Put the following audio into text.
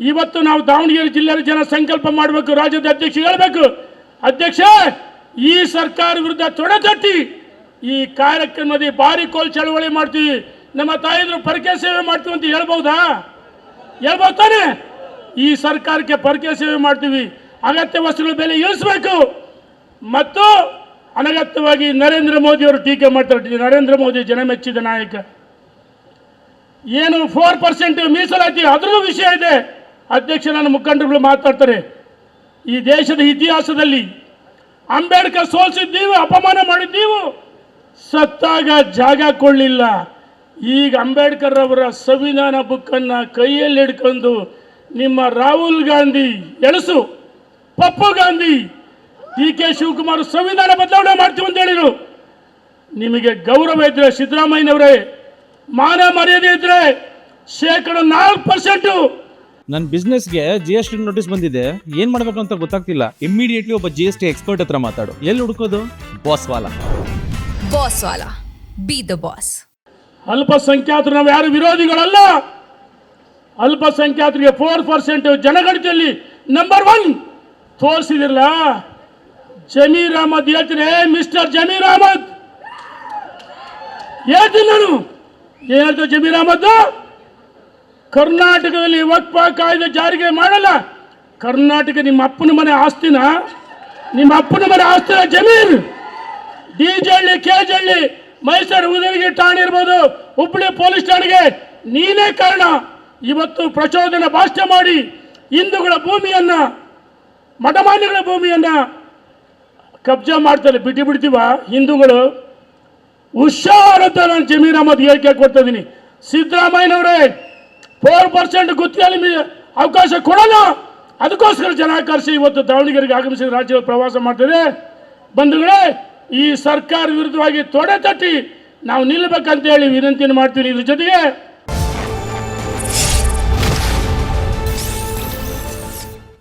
ಇವತ್ತು ನಾವು ದಾವಣಗೆರೆ ಜಿಲ್ಲೆಯ ಜನ ಸಂಕಲ್ಪ ಮಾಡಬೇಕು, ರಾಜ್ಯದ ಅಧ್ಯಕ್ಷ ಹೇಳಬೇಕು, ಅಧ್ಯಕ್ಷ ಈ ಸರ್ಕಾರ ವಿರುದ್ಧ ತೊಡೆತಟ್ಟಿ ಈ ಕಾರ್ಯಕ್ರಮದಲ್ಲಿ ಭಾರಿ ಕೋಲ್ ಚಳವಳಿ ಮಾಡ್ತೀವಿ, ನಮ್ಮ ತಾಯಿದ್ರು ಪರಕೆ ಸೇವೆ ಮಾಡ್ತೀವಿ ಅಂತ ಹೇಳ್ಬಹುದಾ? ಹೇಳ್ಬೋದು ತಾನೆ? ಈ ಸರ್ಕಾರಕ್ಕೆ ಪರಕೆ ಸೇವೆ ಮಾಡ್ತೀವಿ, ಅಗತ್ಯ ವಸ್ತುಗಳ ಬೆಲೆ ಇಳಿಸಬೇಕು. ಮತ್ತು ಅನಗತ್ಯವಾಗಿ ನರೇಂದ್ರ ಮೋದಿ ಅವರು ಟೀಕೆ ಮಾಡ್ತಾರೆ. ನರೇಂದ್ರ ಮೋದಿ ಜನಮೆಚ್ಚಿದ ನಾಯಕ. ಏನು 4% ಮೀಸಲಾತಿ ಅದರಲ್ಲೂ ವಿಷಯ ಇದೆ. ಅಧ್ಯಕ್ಷ ನನ್ನ ಮುಖಂಡರುಗಳು ಮಾತಾಡ್ತಾರೆ. ಈ ದೇಶದ ಇತಿಹಾಸದಲ್ಲಿ ಅಂಬೇಡ್ಕರ್ ಸೋಲಿಸಿದ್ದೀವಿ, ಅಪಮಾನ ಮಾಡಿದ್ದೀವಿ, ಸತ್ತಾಗ ಜಾಗ ಕೊಡಲಿಲ್ಲ. ಈಗ ಅಂಬೇಡ್ಕರ್ ಅವರ ಸಂವಿಧಾನ ಬುಕ್ಕನ್ನು ಕೈಯಲ್ಲಿ ಹಿಡ್ಕೊಂಡು ನಿಮ್ಮ ರಾಹುಲ್ ಗಾಂಧಿ ಎಳಸು, ಪಪ್ಪು ಗಾಂಧಿ, ಡಿ.ಕೆ. ಶಿವಕುಮಾರ್ ಸಂವಿಧಾನ ಬದಲಾವಣೆ ಮಾಡ್ತೀವಿ ಅಂತ ಹೇಳಿದರು. ನಿಮಗೆ ಗೌರವ ಇದ್ದರೆ ಸಿದ್ದರಾಮಯ್ಯನವರೇ, ಮಾನ ಮರ್ಯಾದೆ ಇದ್ದರೆ 4% ನನ್ನ ಬಿಸ್ನೆಸ್ಗೆ GST ನೋಟಿಸ್ ಬಂದಿದೆ, ಏನ್ ಮಾಡ್ಬೇಕು ಅಂತ ಗೊತ್ತಾಗ್ತಿಲ್ಲ. ಇಮಿಡಿಯೇಟ್ಲಿ ಒಬ್ಬ GST ಎಕ್ಸ್ಪರ್ಟ್ ಹತ್ರ ಮಾತಾಡು. ಎಲ್ಲಿ ಹುಡುಕೋದು? ಬಾಸ್ ವಾಲಾ, ಬಿ ದ ಬಾಸ್. ಅಲ್ಪಸಂಖ್ಯಾತರು ನಾವು ಯಾರು ವಿರೋಧಿಗಳಲ್ಲ. ಅಲ್ಪಸಂಖ್ಯಾತರಿಗೆ 4% ಜನಗಣತಿಯಲ್ಲಿ ನಂಬರ್ 1 ತೋರಿಸಿದಿರಲ್ಲ. ಜಮೀರ್ ಅಹಮದ್ ಹೇಳ್ತೀನಿ, ಮಿಸ್ಟರ್ ಜಮೀರ್ ಅಹಮದ್ ಹೇಳ್ತೀನಿ ನಾನು. ಏನ್ ಹೇಳ್ತಾರೆ ಜಮೀರ್ ಅಹಮದ್? ಕರ್ನಾಟಕದಲ್ಲಿ ವಕ್ಫ್ ಕಾಯ್ದೆ ಜಾರಿಗೆ ಮಾಡಲ್ಲ. ಕರ್ನಾಟಕ ನಿಮ್ಮ ಅಪ್ಪನ ಮನೆ ಆಸ್ತಿನ? ನಿಮ್ಮ ಅಪ್ಪನ ಮನೆ ಆಸ್ತಿನ ಜಮೀರ್? ಡಿಜಳ್ಳಿ, ಕೆಜಳ್ಳಿ, ಮೈಸೂರು ಉದಯಗಿರಿ ಠಾಣೆ ಇರ್ಬೋದು, ಹುಬ್ಬಳ್ಳಿ ಪೊಲೀಸ್ ಠಾಣೆಗೆ ನೀನೇ ಕಾರಣ. ಇವತ್ತು ಪ್ರಚೋದನೆ ಭಾಷಣ ಮಾಡಿ ಹಿಂದೂಗಳ ಭೂಮಿಯನ್ನ, ಮಠಮಾನ್ಯಗಳ ಭೂಮಿಯನ್ನ ಕಬ್ಜಾ ಮಾಡ್ತಾರೆ. ಬಿಡ್ತೀವ ಹಿಂದೂಗಳು? ಹುಷಾರಂತ ನಾನು ಜಮೀರ್ ಅಹಮದ್ ಹೇಳಿಕೆ ಕೊಡ್ತಾ ಇದ್ದೀನಿ. ಸಿದ್ದರಾಮಯ್ಯನವರೇ 4% ಗುತ್ತಿಗೆಯಲ್ಲಿ ಅವಕಾಶ ಕೊಡಲ್ಲ. ಅದಕ್ಕೋಸ್ಕರ ಜನಾಕರ್ಷಿ ಇವತ್ತು ದಾವಣಗೆರೆಗೆ ಆಗಮಿಸಿ ರಾಜ್ಯ ಪ್ರವಾಸ ಮಾಡ್ತಾರೆ. ಬಂಧುಗಳೇ, ಈ ಸರ್ಕಾರ ವಿರುದ್ಧವಾಗಿ ತೊಡೆ ತಟ್ಟಿ ನಾವು ನಿಲ್ಲಬೇಕಂತ ಹೇಳಿ ವಿನಂತಿಯನ್ನು ಮಾಡ್ತೀನಿ. ಇದ್ರ ಜೊತೆಗೆ